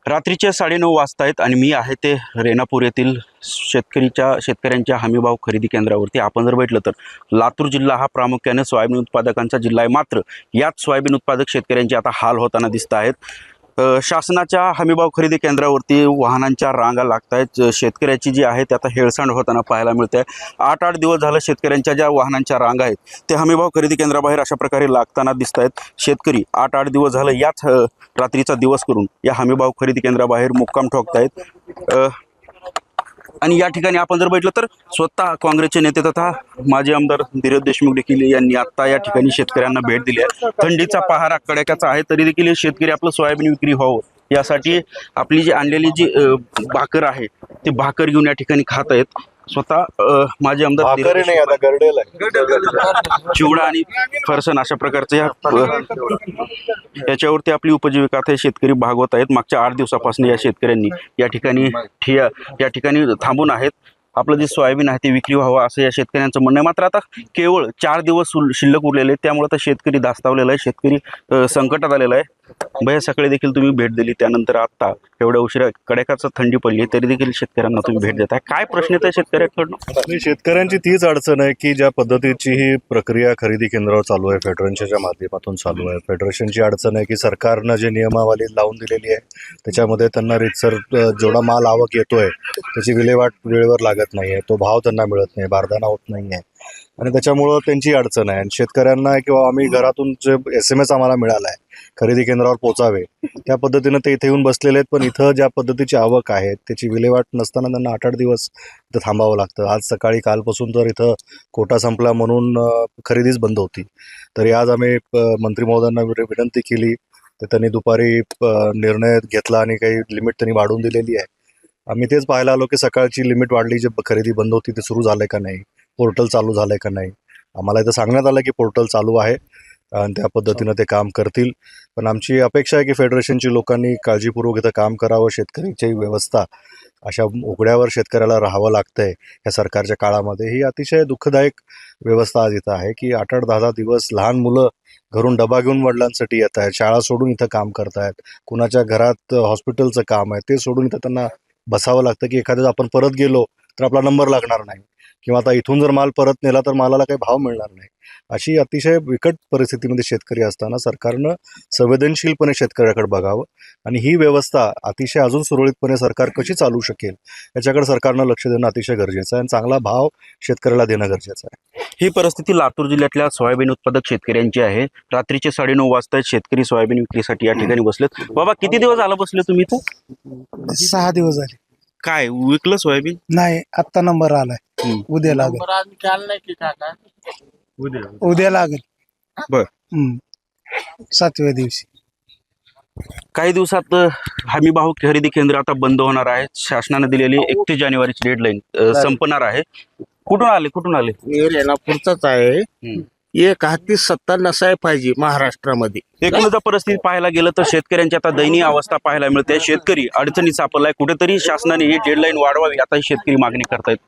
रात्रीचे 9:30 वाजता आहेत आणि मी आहे ते रेणापूर येथील शेतकऱ्यांच्या हमीभाव खरेदी केंद्रावरती. आपण जर भेटलं तर लातूर जिल्हा हा प्रामुख्याने सोयाबीन उत्पादकांचा जिल्हा आहे. मात्र यात सोयाबीन उत्पादक शेतकऱ्यांचे आता हाल होताना दिसत आहेत. शासनाच्या हमीभाव खरेदी केंद्रावरती वाहनांच्या रांगा लागत आहेत. शेतकऱ्याची जी आहे ते आता हेळसांड होताना पाहायला मिळते. 8 दिवस झालं शेतकऱ्यांच्या ज्या वाहनांच्या रांगा आहेत ते हमीभाव खरेदी केंद्राबाहेर अशा प्रकारे लागताना दिसत आहेत. शेतकरी 8 दिवस झालं याच रात्रीचा दिवस करून या हमीभाव खरेदी केंद्राबाहेर मुक्काम ठोकतायत. आणि या ठिकाणी आपण जर बघितलं तर स्वतः काँग्रेसचे नेते तथा माजी आमदार धीरज देशमुख देखील यांनी आता या ठिकाणी शेतकऱ्यांना भेट दिली आहे. थंडीचा पहारा कडाक्याचा आहे तरी देखील शेतकरी आपलं सोयाबीन विक्री व्हावं यासाठी आपली जी आणलेली जी भाकर आहे ती भाकर घेऊन या ठिकाणी खात आहेत. स्वतः माजी आमदार चिवडा आणि फरसन अशा प्रकारचे याच्यावरती आपली उपजीविका हे शेतकरी भागवत आहेत. मागच्या 8 दिवसापासून या शेतकऱ्यांनी या ठिकाणी थांबून आहेत. आपलं जे सोयाबीन आहे ते विक्री व्हावं असं या शेतकऱ्यांचं म्हणणं आहे. मात्र आता केवळ 4 दिवस शिल्लक उरलेले आहेत. त्यामुळे आता शेतकरी धास्तावलेला आहे, शेतकरी संकटात आलेला आहे. भैया सकाळी देखील तुम्ही भेट दिली, त्यानंतर आता एवढ्या उशिरा कडाक्याचा थंडी पडली तरी देखील शेतकऱ्यांना तुम्ही भेट देताय. काय प्रश्न येत आहे शेतकऱ्यांकडून? शेतकऱ्यांची तीच अडचण आहे की ज्या पद्धतीची ही प्रक्रिया खरेदी केंद्रावर चालू आहे, फेडरेशनच्या माध्यमातून चालू आहे. फेडरेशनची अडचण आहे की सरकारनं जे नियमावली लावून दिलेली आहे त्याच्यामध्ये त्यांना रितसर जेवढा माल आवक येतोय त्याची विल्हेवाट वेळेवर लागत नाही आहे, तो भाव त्यांना मिळत नाही, बारदाना होत नाही आहे आणि त्याच्यामुळं त्यांची अडचण आहे. आणि शेतकऱ्यांना किंवा आम्ही घरातून जे SMS आम्हाला मिळाला आहे खरेदी केंद्रावर पोचावे त्या पद्धतीनं ते इथे येऊन बसलेले आहेत. पण इथं ज्या पद्धतीची आवक आहे त्याची विल्हेवाट नसताना त्यांना 8 दिवस इथं थांबावं लागतं. आज सकाळी कालपासून तर इथं कोटा संपला म्हणून खरेदीच बंद होती. तरी आज आम्ही मंत्री महोदयांना विनंती केली तर त्यांनी दुपारी निर्णय घेतला आणि काही लिमिट त्यांनी वाढवून दिलेली आहे. आम्ही तेच पाहायला आलो की सकाळची लिमिट वाढली, जे खरेदी बंद होती ते सुरू झाले का नाही, पोर्टल चालू झालं का नाही. आम्हाला इथं सांगण्यात आलं की पोर्टल चालू आहे आणि त्या पद्धतीनं ते काम करतील. पण आमची अपेक्षा आहे की फेडरेशनची लोकांनी काळजीपूर्वक इथं काम करावं. शेतकऱ्याची व्यवस्था अशा उघड्यावर शेतकऱ्याला राहावं लागतंय या सरकारच्या काळामध्ये. ही अतिशय दुःखदायक व्यवस्था आज इथं आहे की 8-8, 10-10 दिवस लहान मुलं घरून डबा घेऊन वडिलांसाठी येत आहेत, शाळा सोडून इथं काम करतायत, कुणाच्या घरात हॉस्पिटलचं काम आहे ते सोडून इथं त्यांना बसावं लागतं की एखाद्या आपण परत गेलो तर आपला नंबर लागणार नाही किंवा आता इथून जर माल परत नेला तर मालाला काही भाव मिळणार नाही. अशी अतिशय बिकट परिस्थितीमध्ये शेतकरी असताना सरकारनं संवेदनशीलपणे शेतकऱ्याकडे बघावं आणि ही व्यवस्था अतिशय अजून सुरळीतपणे सरकार कशी चालू शकेल याच्याकडे सरकारनं लक्ष देणं अतिशय गरजेचं आहे आणि चांगला भाव शेतकऱ्याला देणं गरजेचं आहे. ही परिस्थिती लातूर जिल्ह्यातल्या सोयाबीन उत्पादक शेतकऱ्यांची आहे. रात्रीचे 9:30 वाजता शेतकरी सोयाबीन विक्रीसाठी या ठिकाणी बसलेत. बाबा किती दिवस झालं बसले तुम्ही इथं? 6 दिवस झाले. काय विकलं सोयाबीन? नाही, आत्ता नंबर आलाय. उद्या लागेल. उद्या लागेल. बर. 7व्या दिवशी. काही दिवसात हमी भाव खरेदी केंद्र आता बंद होणार आहे. शासनाने दिलेली 31 जानेवारीची डेडलाईन संपणार आहे. कुठून आले? मी रेणापूरचाच आहे. एक हाती सत्ता नसाय पाहिजे महाराष्ट्रामध्ये. एकूणच परिस्थिती पाहायला गेलं तर शेतकऱ्यांची आता दयनीय अवस्था पाहायला मिळते. शेतकरी अडचणीत सापडलाय. कुठेतरी शासनाने ही डेडलाईन वाढवावी आता ही शेतकरी मागणी करतायत.